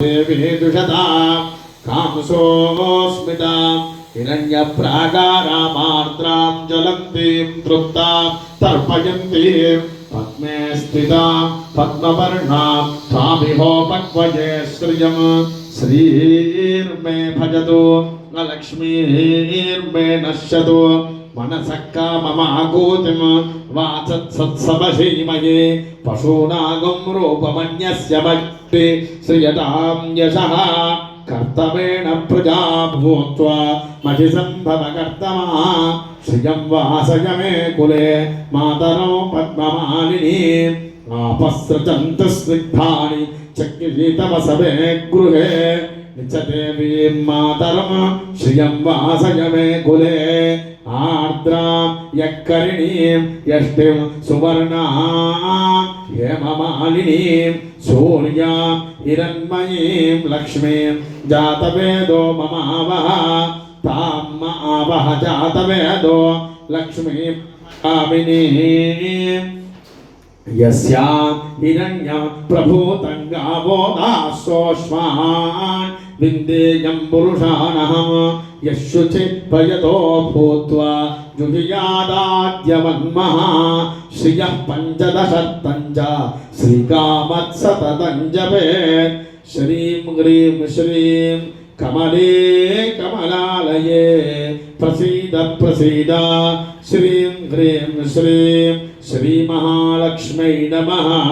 देवीदुषता कामसोऽस्मिता हिरण्यप्राकारामार्द्रां ज्वलन्तीं तृप्तां तर्पयन्तीं पद्मे स्थिता पद्मवर्णां त्वामिहो पक्वये श्रियं श्रीर्मे भजतु लक्ष्मीर्मे नश्यतु मनसः काममाकूतिं वाचत्सत्सवशीमये पशूनागं रूपमन्यस्य भक्ति श्रियतां यशः कर्तवेण प्रजा भूत्वा मधिसम्भवकर्तमा श्रियं वासय मे कुले मातरो पद्ममालिनी आपस्रजन्तु स्निग्धानि चक्रितवसवे गृहे नित्यदेवीं मातरं श्रियं वासय मे कुले आर्द्रां यक्करिणीं यष्टिं सुवर्णां हेममालिनीं सूर्यां हिरण्मयीं लक्ष्मीं जातवेदो ममावह ताम् आवह जातवेदो लक्ष्मीं कामिनीं यस्यां हिरण्यं प्रभूतं गावो दासोऽश्वान् विन्देयं पुरुषाणहं यशुचित्पयतो भूत्वा जुहुयादाद्यवन्मः श्रियः पञ्चदशत्तञ्च श्रीकामत्सततं जपेत् श्रीं ह्रीं श्रीं कमले कमलालये प्रसीद प्रसीद श्रीं ह्रीं श्रीं श्रीमहालक्ष्म्यै नमः।